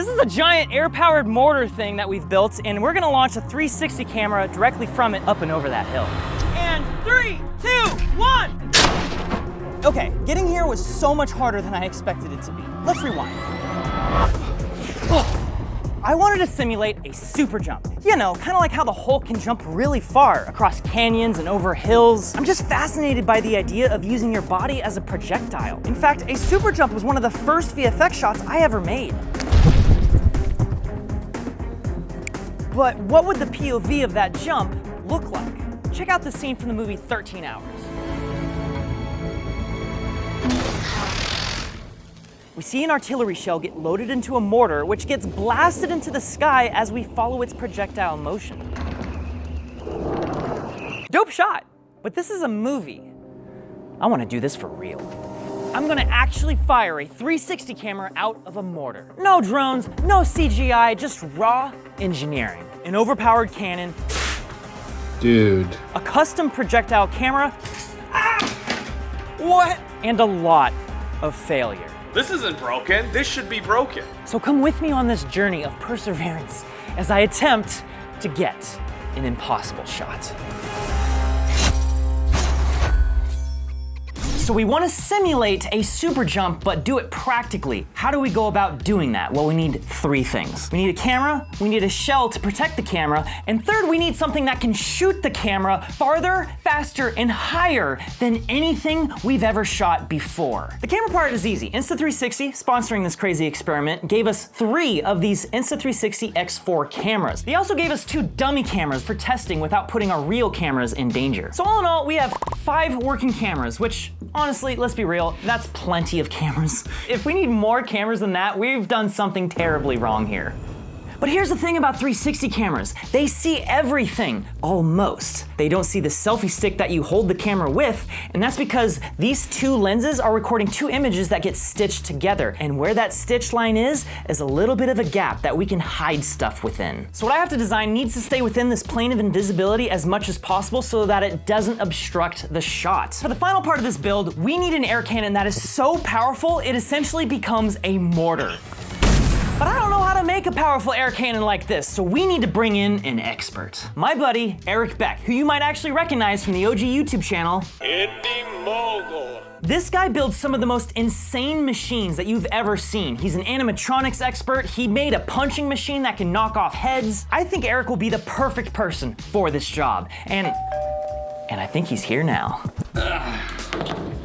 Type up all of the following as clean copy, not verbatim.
This is a giant air-powered mortar thing that we've built, and we're gonna launch a 360 camera directly from it up and over that hill. And 3, 2, 1! Okay, getting here was so much harder than I expected it to be. Let's rewind. I wanted to simulate a super jump. You know, kind of like how the Hulk can jump really far across canyons and over hills. I'm just fascinated by the idea of using your body as a projectile. In fact, a super jump was one of the first VFX shots I ever made. But what would the POV of that jump look like? Check out the scene from the movie 13 Hours. We see an artillery shell get loaded into a mortar, which gets blasted into the sky as we follow its projectile motion. Dope shot, but this is a movie. I want to do this for real. I'm gonna actually fire a 360 camera out of a mortar. No drones, no CGI, just raw engineering. An overpowered Canon. Dude. A custom projectile camera. What? And a lot of failure. This isn't broken. This should be broken. So come with me on this journey of perseverance as I attempt to get an impossible shot. So we want to simulate a super jump, but do it practically. How do we go about doing that? Well, we need 3 things. We need a camera, we need a shell to protect the camera, and third, we need something that can shoot the camera farther, faster, and higher than anything we've ever shot before. The camera part is easy. Insta360, sponsoring this crazy experiment, gave us 3 of these Insta360 X4 cameras. They also gave us 2 dummy cameras for testing without putting our real cameras in danger. So all in all, we have 5 working cameras, which honestly, let's be real, that's plenty of cameras. If we need more cameras than that, we've done something terribly wrong here. But here's the thing about 360 cameras. They see everything, almost. They don't see the selfie stick that you hold the camera with, and that's because these 2 lenses are recording 2 images that get stitched together. And where that stitch line is a little bit of a gap that we can hide stuff within. So what I have to design needs to stay within this plane of invisibility as much as possible so that it doesn't obstruct the shot. For the final part of this build, we need an air cannon that is so powerful, it essentially becomes a mortar. But I don't know how to make a powerful air cannon like this, so we need to bring in an expert. My buddy, Erik Beck, who you might actually recognize from the OG YouTube channel, Indie Mogul. This guy builds some of the most insane machines that you've ever seen. He's an animatronics expert. He made a punching machine that can knock off heads. I think Erik will be the perfect person for this job. And I think he's here now.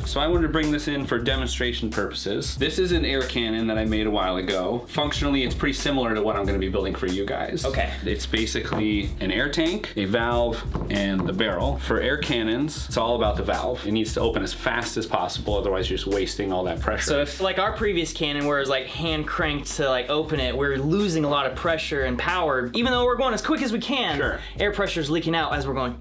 So I wanted to bring this in for demonstration purposes. This is an air cannon that I made a while ago. Functionally, it's pretty similar to what I'm gonna be building for you guys. Okay. It's basically an air tank, a valve, and the barrel. For air cannons, it's all about the valve. It needs to open as fast as possible, otherwise you're just wasting all that pressure. So if like our previous cannon where it's like hand cranked to like open it, we're losing a lot of pressure and power. Even though we're going as quick as we can, sure, air pressure's leaking out as we're going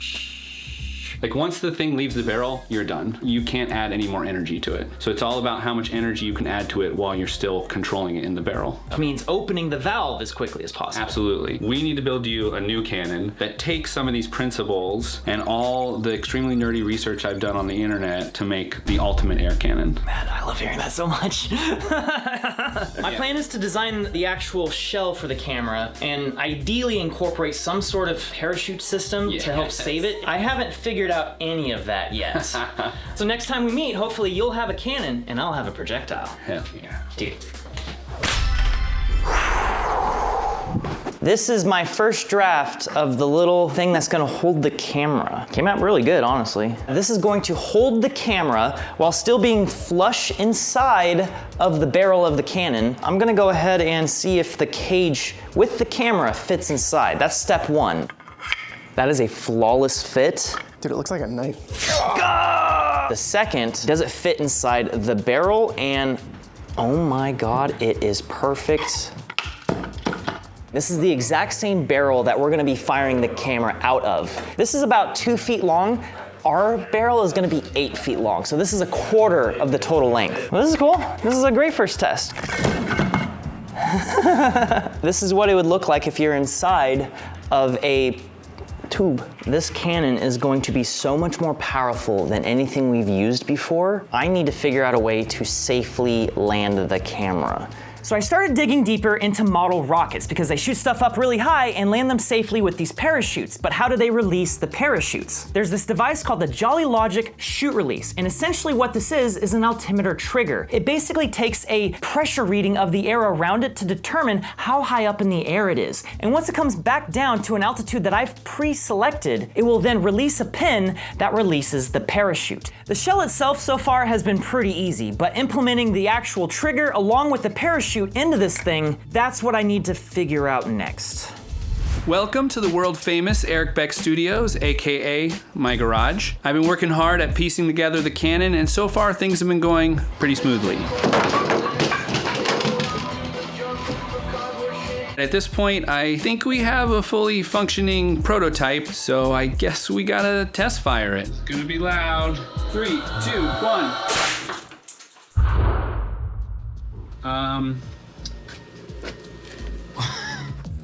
Like once the thing leaves the barrel, you're done. You can't add any more energy to it. So it's all about how much energy you can add to it while you're still controlling it in the barrel. That means opening the valve as quickly as possible. Absolutely. We need to build you a new cannon that takes some of these principles and all the extremely nerdy research I've done on the internet to make the ultimate air cannon. Man, I love hearing that so much. My plan is to design the actual shell for the camera and ideally incorporate some sort of parachute system to help save it. I haven't figured out any of that yet. So next time we meet, hopefully you'll have a cannon and I'll have a projectile. Hell yeah. Dude. This is my first draft of the little thing that's gonna hold the camera. Came out really good, honestly. This is going to hold the camera while still being flush inside of the barrel of the cannon. I'm gonna go ahead and see if the cage with the camera fits inside. That's step 1. That is a flawless fit. Dude, it looks like a knife. The second, does it fit inside the barrel? And oh my God, it is perfect. This is the exact same barrel that we're gonna be firing the camera out of. This is about 2 feet long. Our barrel is gonna be 8 feet long. So this is a quarter of the total length. Well, this is cool. This is a great first test. This is what it would look like if you're inside of a tube. This cannon is going to be so much more powerful than anything we've used before. I need to figure out a way to safely land the camera. So I started digging deeper into model rockets because they shoot stuff up really high and land them safely with these parachutes. But how do they release the parachutes? There's this device called the Jolly Logic Shoot Release, and essentially what this is an altimeter trigger. It basically takes a pressure reading of the air around it to determine how high up in the air it is. And once it comes back down to an altitude that I've pre-selected, it will then release a pin that releases the parachute. The shell itself so far has been pretty easy, but implementing the actual trigger along with the parachute into this thing, that's what I need to figure out next. Welcome to the world famous Erik Beck Studios, aka my garage. I've been working hard at piecing together the Canon, and so far things have been going pretty smoothly. At this point, I think we have a fully functioning prototype, so I guess we gotta test fire it. It's gonna be loud. 3, 2, 1.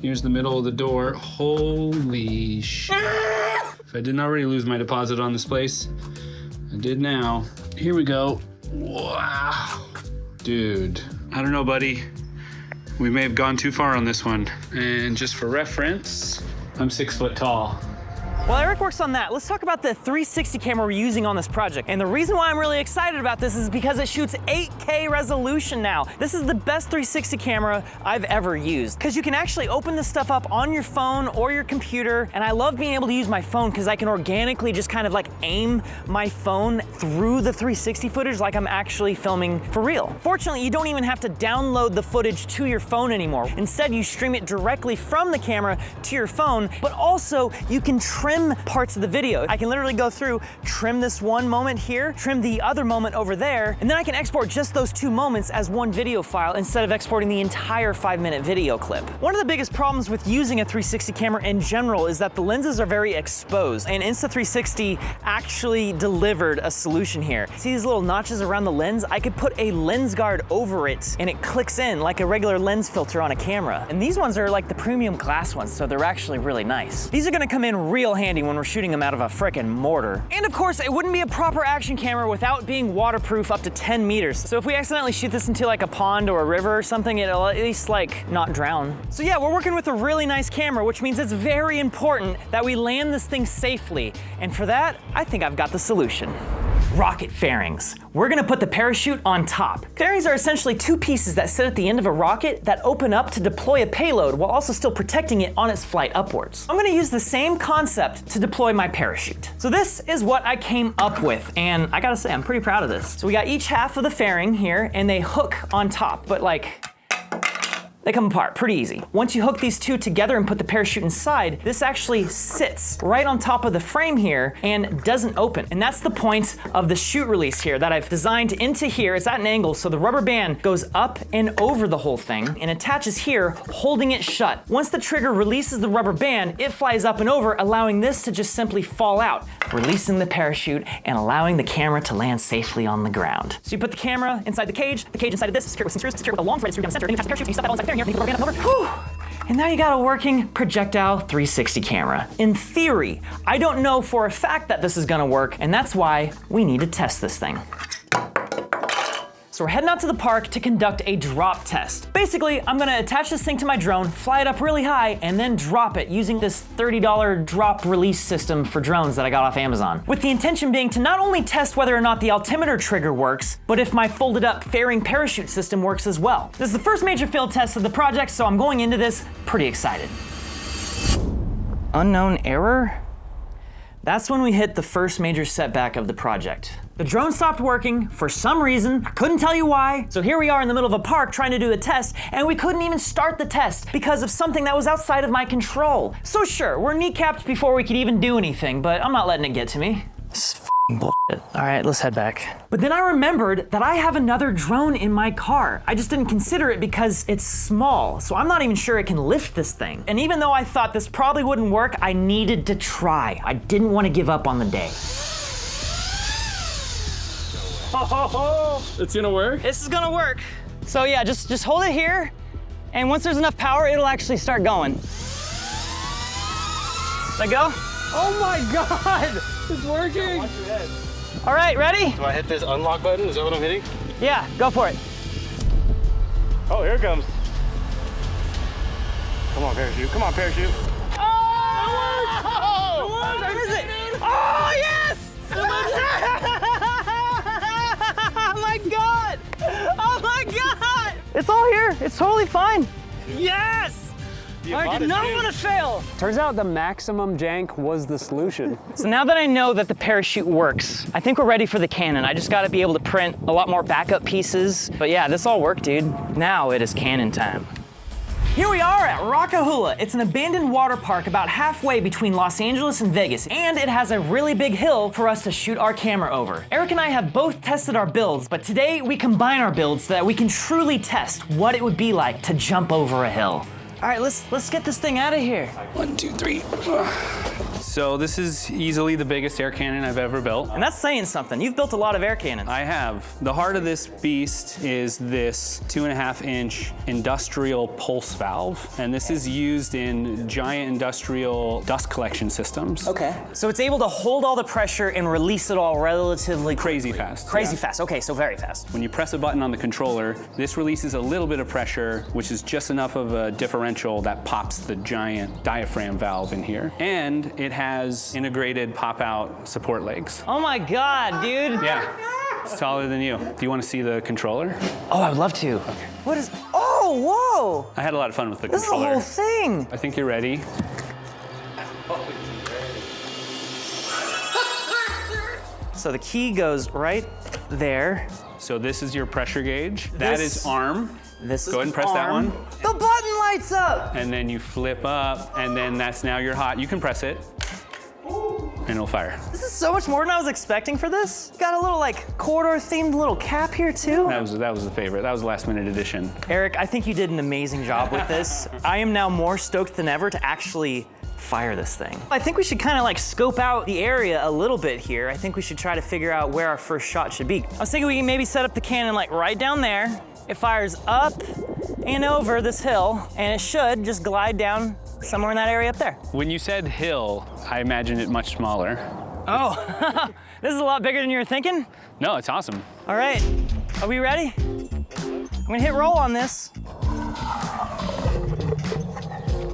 Here's the middle of the door. Holy shit. If I didn't already lose my deposit on this place, I did now. Here we go. Wow. Dude, I don't know, buddy. We may have gone too far on this one. And just for reference, I'm 6 foot tall. While Erik works on that, let's talk about the 360 camera we're using on this project. And the reason why I'm really excited about this is because it shoots 8K resolution now. This is the best 360 camera I've ever used, because you can actually open this stuff up on your phone or your computer. And I love being able to use my phone because I can organically just kind of like aim my phone through the 360 footage like I'm actually filming for real. Fortunately, you don't even have to download the footage to your phone anymore. Instead, you stream it directly from the camera to your phone, but also you can trim parts of the video. I can literally go through, trim this one moment here, trim the other moment over there, and then I can export just those 2 moments as one video file instead of exporting the entire 5-minute video clip. One of the biggest problems with using a 360 camera in general is that the lenses are very exposed, and Insta360 actually delivered a solution here. See these little notches around the lens? I could put a lens guard over it and it clicks in like a regular lens filter on a camera. And these ones are like the premium glass ones, so they're actually really nice. These are gonna come in real handy when we're shooting them out of a frickin' mortar. And of course, it wouldn't be a proper action camera without being waterproof up to 10 meters. So if we accidentally shoot this into like a pond or a river or something, it'll at least like not drown. So yeah, we're working with a really nice camera, which means it's very important that we land this thing safely. And for that, I think I've got the solution. Rocket fairings. We're gonna put the parachute on top. Fairings are essentially 2 pieces that sit at the end of a rocket that open up to deploy a payload while also still protecting it on its flight upwards. I'm gonna use the same concept to deploy my parachute. So this is what I came up with, and I gotta say, I'm pretty proud of this. So we got each half of the fairing here, and they hook on top, but like, they come apart pretty easy. Once you hook these 2 together and put the parachute inside, this actually sits right on top of the frame here and doesn't open. And that's the point of the shoot release here that I've designed into here. It's at an angle, so the rubber band goes up and over the whole thing and attaches here, holding it shut. Once the trigger releases the rubber band, it flies up and over, allowing this to just simply fall out, releasing the parachute and allowing the camera to land safely on the ground. So you put the camera inside the cage inside of this, secure with some screws, secure with a long threaded screw down the center, then you attach the parachute, and you stuff that all inside the fairing here, and you put the rubber band up and over. Whew. And now you got a working Projectile 360 camera. In theory, I don't know for a fact that this is gonna work, and that's why we need to test this thing. So we're heading out to the park to conduct a drop test. Basically, I'm gonna attach this thing to my drone, fly it up really high, and then drop it using this $30 drop release system for drones that I got off Amazon. With the intention being to not only test whether or not the altimeter trigger works, but if my folded up fairing parachute system works as well. This is the first major field test of the project, so I'm going into this pretty excited. Unknown error? That's when we hit the first major setback of the project. The drone stopped working for some reason. I couldn't tell you why. So here we are in the middle of a park trying to do a test, and we couldn't even start the test because of something that was outside of my control. So sure, we're kneecapped before we could even do anything, but I'm not letting it get to me. This is f***ing bullshit. All right, let's head back. But then I remembered that I have another drone in my car. I just didn't consider it because it's small, so I'm not even sure it can lift this thing. And even though I thought this probably wouldn't work, I needed to try. I didn't want to give up on the day. It's gonna work? This is gonna work. So yeah, just hold it here, and once there's enough power, it'll actually start going. Let go. Oh my God! It's working! Watch your head. All right, ready? Do I hit this unlock button? Is that what I'm hitting? Yeah, go for it. Oh, here it comes. Come on, parachute. Come on, parachute. Oh! Where is it? Oh, yes! Oh my God! Oh my God! It's all here. It's totally fine. Yes! I did not want to fail. Turns out the maximum jank was the solution. So now that I know that the parachute works, I think we're ready for the Canon. I just got to be able to print a lot more backup pieces. But yeah, this all worked, dude. Now it is Canon time. Here we are at Rock-A-Hula. It's an abandoned water park about halfway between Los Angeles and Vegas, and it has a really big hill for us to shoot our camera over. Erik and I have both tested our builds, but today we combine our builds so that we can truly test what it would be like to jump over a hill. All right, let's get this thing out of here. 1, 2, 3. So this is easily the biggest air cannon I've ever built. And that's saying something. You've built a lot of air cannons. I have. The heart of this beast is this 2.5-inch industrial pulse valve. And this is used in giant industrial dust collection systems. Okay. So it's able to hold all the pressure and release it all relatively Crazy fast. Crazy yeah. fast. Okay, so very fast. When you press a button on the controller, this releases a little bit of pressure, which is just enough of a differential that pops the giant diaphragm valve in here. And it has integrated pop-out support legs. Oh my God, dude. Yeah, it's taller than you. Do you want to see the controller? Oh, I would love to. Okay. What is, oh, whoa. I had a lot of fun with the This controller. is the whole thing. I think you're ready. So the key goes right there. So this is your pressure gauge. That is arm. This is Go ahead and press that arm. one. The button lights up. And then you flip up, and then that's now your hot. You can press it, and it'll fire. This is so much more than I was expecting for this. Got a little like corridor themed little cap here too. That was the favorite. That was the last minute edition. Erik, I think you did an amazing job with this. I am now more stoked than ever to actually fire this thing. I think we should kind of like scope out the area a little bit here. I think we should try to figure out where our first shot should be. I was thinking we can maybe set up the cannon like right down there. It fires up and over this hill, and it should just glide down somewhere in that area up there. When you said hill, I imagined it much smaller. Oh, this is a lot bigger than you were thinking? No, it's awesome. All right, are we ready? I'm gonna hit roll on this.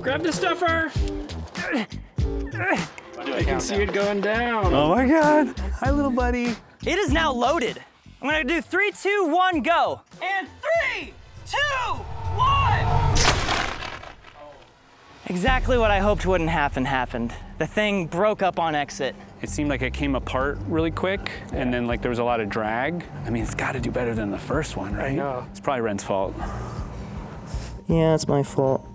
Grab the stuffer. I can see it going down. Oh my God. Hi, little buddy. It is now loaded. I'm gonna do 3, 2, 1, go. And 3, 2, 1. Exactly what I hoped wouldn't happen happened. The thing broke up on exit. It seemed like it came apart really quick, and then like there was a lot of drag. I mean, it's got to do better than the first one, right? I know. It's probably Wren's fault. Yeah, it's my fault.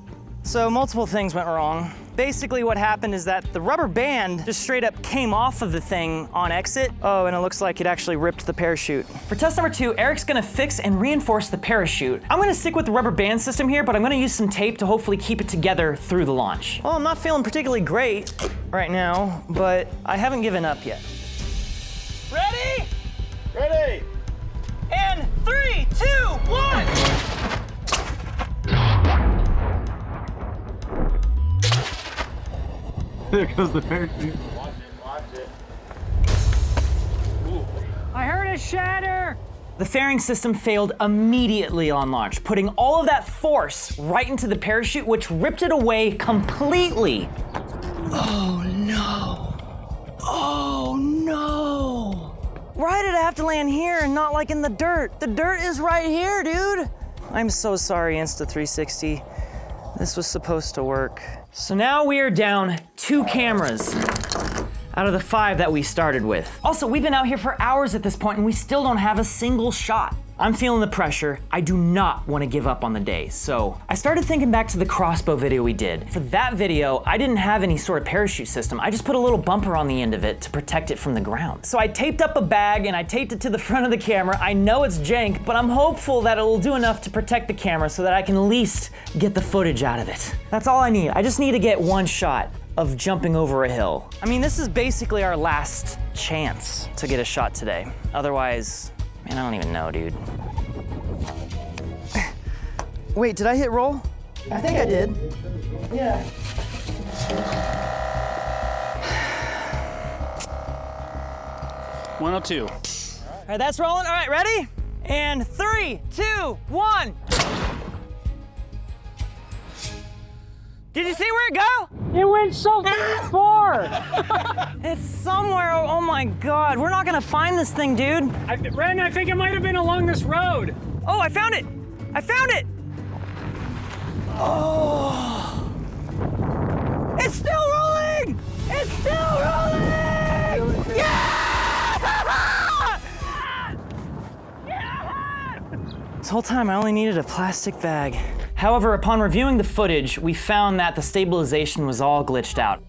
So multiple things went wrong. Basically what happened is that the rubber band just straight up came off of the thing on exit. Oh, and it looks like it actually ripped the parachute. For test number 2, Erik's gonna fix and reinforce the parachute. I'm gonna stick with the rubber band system here, but I'm gonna use some tape to hopefully keep it together through the launch. Well, I'm not feeling particularly great right now, but I haven't given up yet. Ready? Ready. And 3, 2, 1. There goes the parachute. Watch it. I heard it shatter. The fairing system failed immediately on launch, putting all of that force right into the parachute, which ripped it away completely. Oh no. Oh no. Why did I have to land here and not like in the dirt? The dirt is right here, dude. I'm so sorry, Insta360. This was supposed to work. So now we are down 2 cameras out of the 5 that we started with. Also, we've been out here for hours at this point and we still don't have a single shot. I'm feeling the pressure. I do not want to give up on the day. So I started thinking back to the crossbow video we did. For that video, I didn't have any sort of parachute system. I just put a little bumper on the end of it to protect it from the ground. So I taped up a bag and I taped it to the front of the camera. I know it's jank, but I'm hopeful that it'll do enough to protect the camera so that I can at least get the footage out of it. That's all I need. I just need to get one shot of jumping over a hill. I mean, this is basically our last chance to get a shot today. Otherwise, man, I don't even know, dude. Wait, did I hit roll? I think I did. Yeah. $102. All right, that's rolling. All right, ready? And 3, 2, 1. Did you see where it go? It went so far. It's somewhere, oh my God. We're not gonna find this thing, dude. Wren, I think it might have been along this road. Oh, I found it. I found it. Oh. It's still rolling. It's still rolling. Yeah! This whole time I only needed a plastic bag. However, upon reviewing the footage, we found that the stabilization was all glitched out.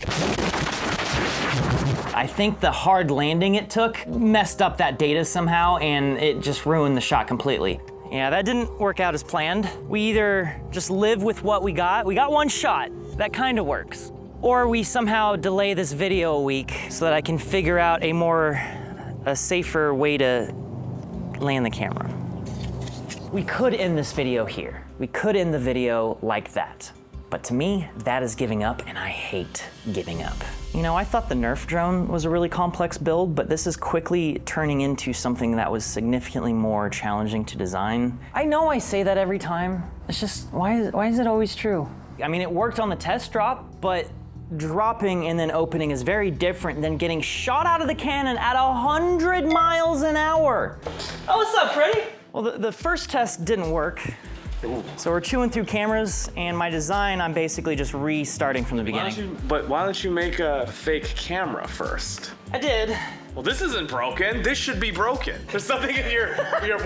I think the hard landing it took messed up that data somehow, and it just ruined the shot completely. Yeah, that didn't work out as planned. We either just live with what we got one shot, that kind of works, or we somehow delay this video a week so that I can figure out a safer way to land the camera. We could end this video here. We could end the video like that. But to me, that is giving up, and I hate giving up. You know, I thought the Nerf drone was a really complex build, but this is quickly turning into something that was significantly more challenging to design. I know I say that every time. It's just, why is it always true? I mean, it worked on the test drop, but dropping and then opening is very different than getting shot out of the cannon at 100 miles an hour. Oh, what's up, Freddie? Well, the first test didn't work. So we're chewing through cameras, and my design, I'm basically just restarting from the beginning. Why don't you make a fake camera first? I did. Well, this isn't broken. This should be broken. There's something in your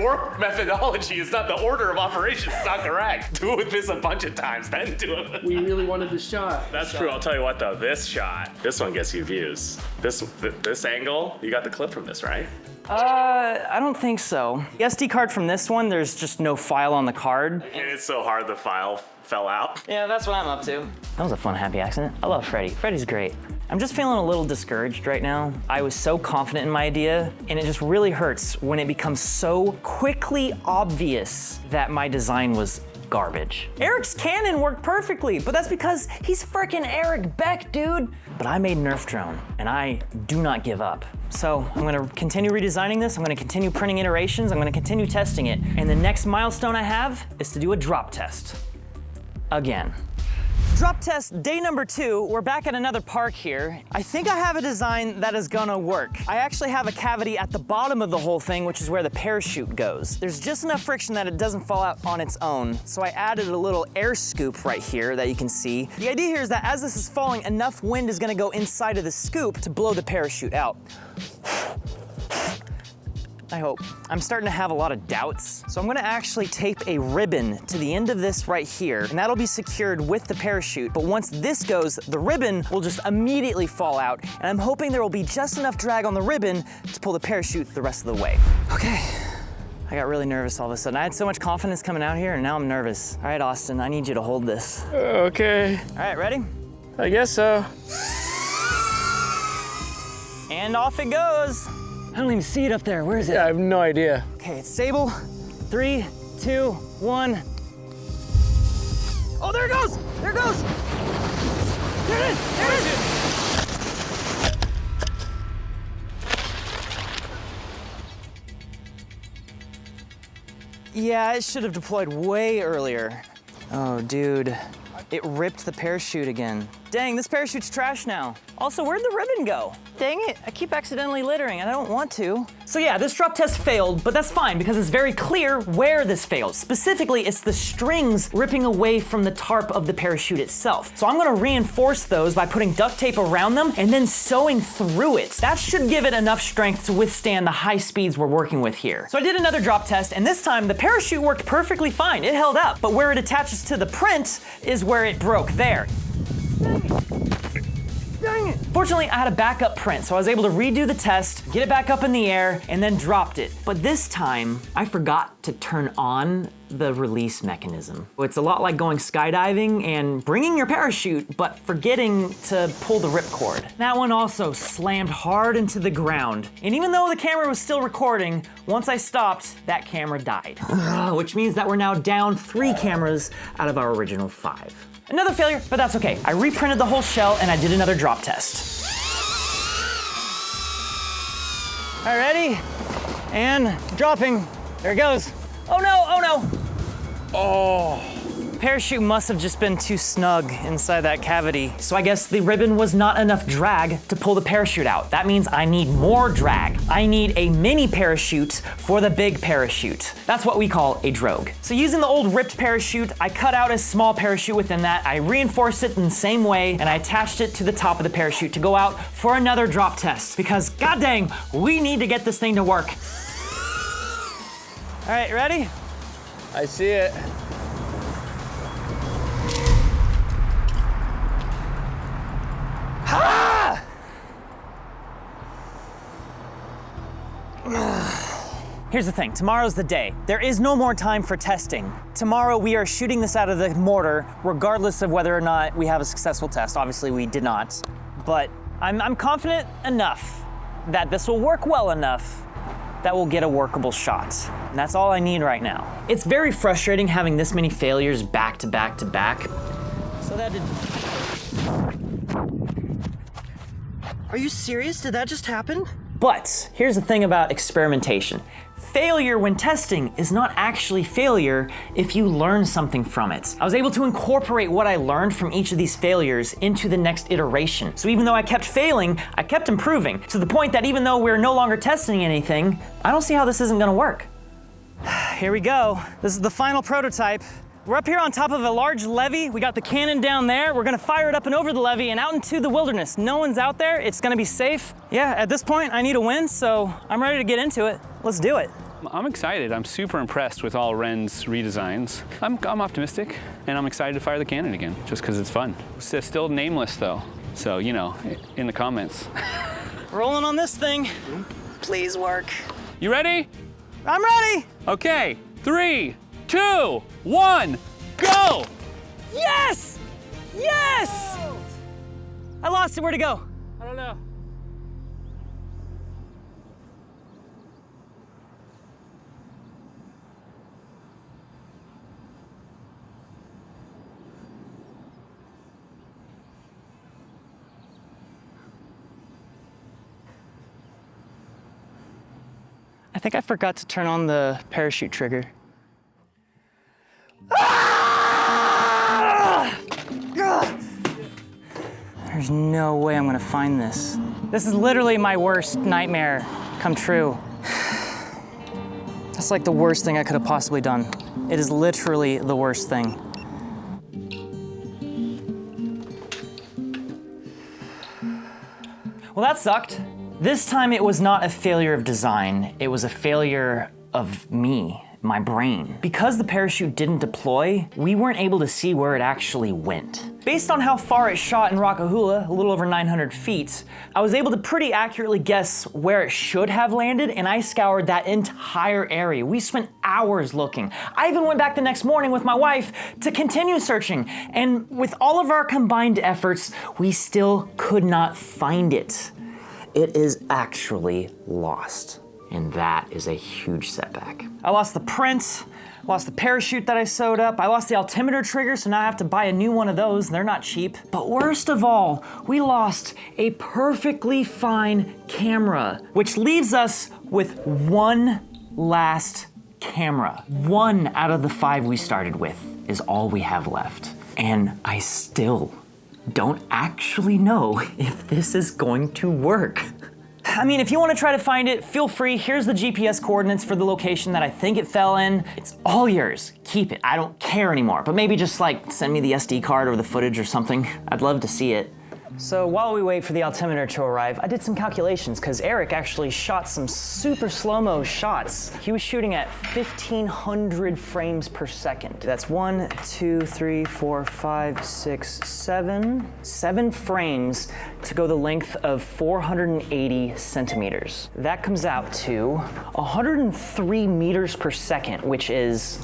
work methodology. It's not the order of operations. It's not correct. Do it with this a bunch of times, then do it. We really wanted the shot. That's true. I'll tell you what, though. This shot, this one gets you views. This angle, you got the clip from this, right? I don't think so. The SD card from this one, there's just no file on the card. And it's so hard the file fell out. Yeah, that's what I'm up to. That was a fun, happy accident. I love Freddie. Freddie's great. I'm just feeling a little discouraged right now. I was so confident in my idea, and it just really hurts when it becomes so quickly obvious that my design was garbage. Erik's Canon worked perfectly, but that's because he's frickin' Erik Beck, dude. But I made Nerf drone, and I do not give up. So I'm gonna continue redesigning this, I'm gonna continue printing iterations, I'm gonna continue testing it, and the next milestone I have is to do a drop test. Again. Drop test day number 2, we're back at another park here. I think I have a design that is gonna work. I actually have a cavity at the bottom of the whole thing, which is where the parachute goes. There's just enough friction that it doesn't fall out on its own. So I added a little air scoop right here that you can see. The idea here is that as this is falling, enough wind is gonna go inside of the scoop to blow the parachute out. I hope. I'm starting to have a lot of doubts. So I'm gonna actually tape a ribbon to the end of this right here, and that'll be secured with the parachute. But once this goes, the ribbon will just immediately fall out, and I'm hoping there will be just enough drag on the ribbon to pull the parachute the rest of the way. Okay. I got really nervous all of a sudden. I had so much confidence coming out here, and now I'm nervous. All right, Austin, I need you to hold this. Okay. All right, ready? I guess so. And off it goes. I don't even see it up there. Where is it? Yeah, I have no idea. Okay, it's stable. 3, 2, 1. Oh, there it goes! There it goes! There it is! There it is! Yeah, it should have deployed way earlier. Oh, dude. It ripped the parachute again. Dang, this parachute's trash now. Also, where'd the ribbon go? Dang it, I keep accidentally littering and I don't want to. So yeah, this drop test failed, but that's fine because it's very clear where this failed. Specifically, it's the strings ripping away from the tarp of the parachute itself. So I'm gonna reinforce those by putting duct tape around them and then sewing through it. That should give it enough strength to withstand the high speeds we're working with here. So I did another drop test, and this time the parachute worked perfectly fine. It held up, but where it attaches to the print is where it broke there. Dang it. Fortunately, I had a backup print, so I was able to redo the test, get it back up in the air, and then dropped it. But this time, I forgot to turn on the release mechanism. It's a lot like going skydiving and bringing your parachute, but forgetting to pull the ripcord. That one also slammed hard into the ground. And even though the camera was still recording, once I stopped, that camera died. Which means that we're now down 3 cameras out of our original 5. Another failure, but that's okay. I reprinted the whole shell and I did another drop test. All right, ready? And dropping. There it goes. Oh no, oh no. Oh. Parachute must have just been too snug inside that cavity. So I guess the ribbon was not enough drag to pull the parachute out. That means I need more drag. I need a mini parachute for the big parachute. That's what we call a drogue. So using the old ripped parachute, I cut out a small parachute within that, I reinforced it in the same way, and I attached it to the top of the parachute to go out for another drop test. Because god dang, we need to get this thing to work. All right, ready? I see it. Ah! Here's the thing, tomorrow's the day. There is no more time for testing. Tomorrow we are shooting this out of the mortar, regardless of whether or not we have a successful test. Obviously we did not, but I'm confident enough that this will work well enough that we'll get a workable shot. And that's all I need right now. It's very frustrating having this many failures back to back to back. So that did... Are you serious? Did that just happen? But here's the thing about experimentation. Failure when testing is not actually failure if you learn something from it. I was able to incorporate what I learned from each of these failures into the next iteration. So even though I kept failing, I kept improving to the point that even though we're no longer testing anything, I don't see how this isn't gonna work. Here we go. This is the final prototype. We're up here on top of a large levee. We got the Canon down there. We're gonna fire it up and over the levee and out into the wilderness. No one's out there. It's gonna be safe. Yeah, at this point, I need a win, so I'm ready to get into it. Let's do it. I'm excited. I'm super impressed with all Wren's redesigns. I'm optimistic, and I'm excited to fire the Canon again, just because it's fun. It's still nameless, though, so, you know, in the comments. Rolling on this thing. Please work. You ready? I'm ready. Okay, 3, 2, 1, go! Yes! Yes! I lost it. Where'd it go? I don't know. I think I forgot to turn on the parachute trigger. There's no way I'm gonna find this. This is literally my worst nightmare come true. That's like the worst thing I could have possibly done. It is literally the worst thing. Well, that sucked. This time it was not a failure of design, it was a failure of me, my brain. Because the parachute didn't deploy, we weren't able to see where it actually went. Based on how far it shot in Rock-A-Hula, a little over 900 feet, I was able to pretty accurately guess where it should have landed, and I scoured that entire area. We spent hours looking. I even went back the next morning with my wife to continue searching, and with all of our combined efforts, we still could not find it. It is actually lost, and that is a huge setback. I lost the print, lost the parachute that I sewed up, I lost the altimeter trigger, so now I have to buy a new one of those, they're not cheap. But worst of all, we lost a perfectly fine camera, which leaves us with one last camera. 1 out of the 5 we started with is all we have left. And I still don't actually know if this is going to work. I mean, if you want to try to find it, feel free. Here's the GPS coordinates for the location that I think it fell in. It's all yours. Keep it. I don't care anymore. But maybe just like send me the SD card or the footage or something. I'd love to see it. So while we wait for the altimeter to arrive, I did some calculations because Erik actually shot some super slow-mo shots. He was shooting at 1,500 frames per second. That's 1, 2, 3, 4, 5, 6, 7. 7 frames to go the length of 480 centimeters. That comes out to 103 meters per second, which is,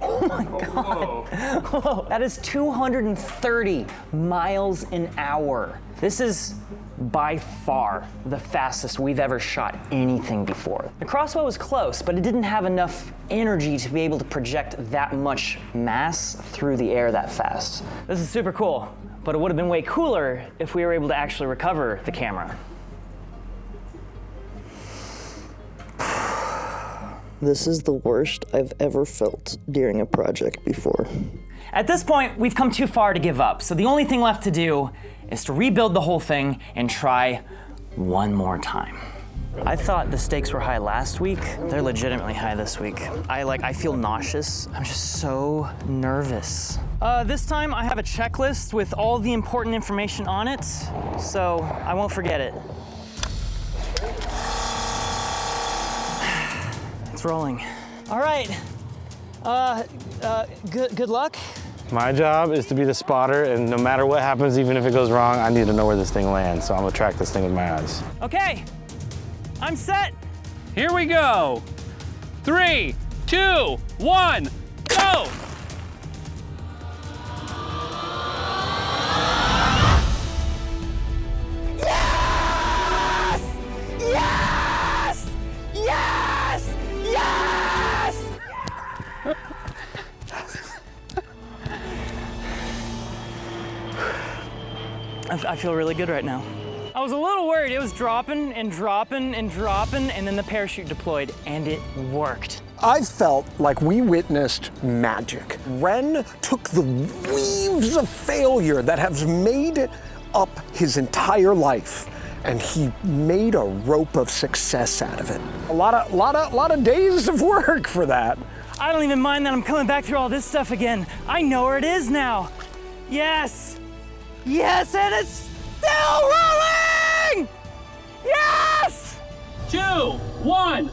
oh my God. Whoa. That is 230 miles an hour. This is by far the fastest we've ever shot anything before. The crossbow was close, but it didn't have enough energy to be able to project that much mass through the air that fast. This is super cool, but it would have been way cooler if we were able to actually recover the camera. This is the worst I've ever felt during a project before. At this point, we've come too far to give up, so the only thing left to do is to rebuild the whole thing and try one more time. I thought the stakes were high last week. They're legitimately high this week. I feel nauseous. I'm just so nervous. This time I have a checklist with all the important information on it, so I won't forget it. It's rolling. All right, good luck. My job is to be the spotter, and no matter what happens, even if it goes wrong, I need to know where this thing lands, so I'm gonna track this thing with my eyes. Okay, I'm set. Here we go. 3, 2, 1, go! Yes! Yes! Yes! I feel really good right now. I was a little worried. It was dropping and dropping and dropping, and then the parachute deployed, and it worked. I felt like we witnessed magic. Wren took the weaves of failure that has made up his entire life, and he made a rope of success out of it. A lot of days of work for that. I don't even mind that I'm coming back through all this stuff again. I know where it is now. Yes! Yes, and it's still rolling! Yes! 2, 1.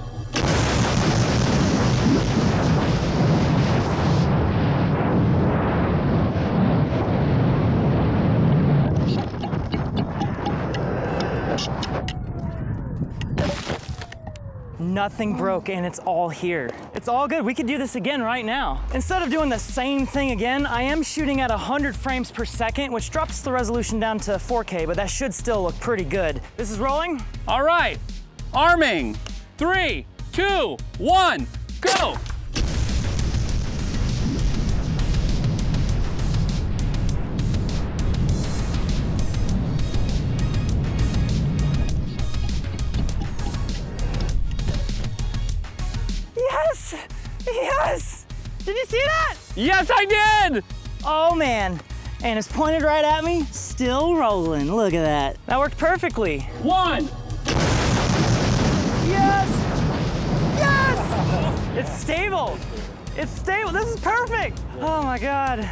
Nothing broke and it's all here. It's all good. We could do this again right now. Instead of doing the same thing again, I am shooting at 100 frames per second, which drops the resolution down to 4K, but that should still look pretty good. This is rolling. All right, arming. 3, 2, 1, go! Yes! Yes! Did you see that? Yes, I did! Oh man. And it's pointed right at me, still rolling. Look at that. That worked perfectly. 1. Yes! Yes! It's stable. It's stable. This is perfect. Oh my God.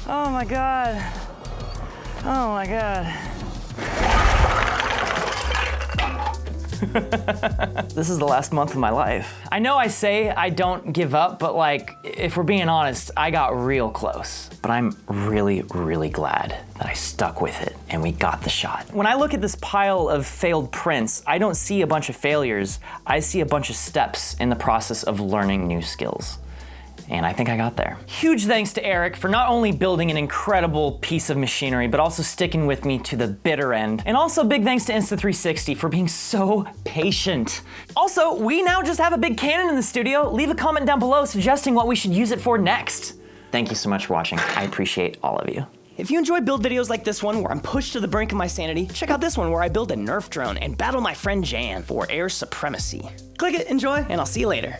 Oh my God. Oh my God. This is the last month of my life. I know I say I don't give up, but like, if we're being honest, I got real close. But I'm really, really glad that I stuck with it and we got the shot. When I look at this pile of failed prints, I don't see a bunch of failures. I see a bunch of steps in the process of learning new skills. And I think I got there. Huge thanks to Erik for not only building an incredible piece of machinery, but also sticking with me to the bitter end. And also big thanks to Insta360 for being so patient. Also, we now just have a big Canon in the studio. Leave a comment down below suggesting what we should use it for next. Thank you so much for watching. I appreciate all of you. If you enjoy build videos like this one where I'm pushed to the brink of my sanity, check out this one where I build a Nerf drone and battle my friend Jan for air supremacy. Click it, enjoy, and I'll see you later.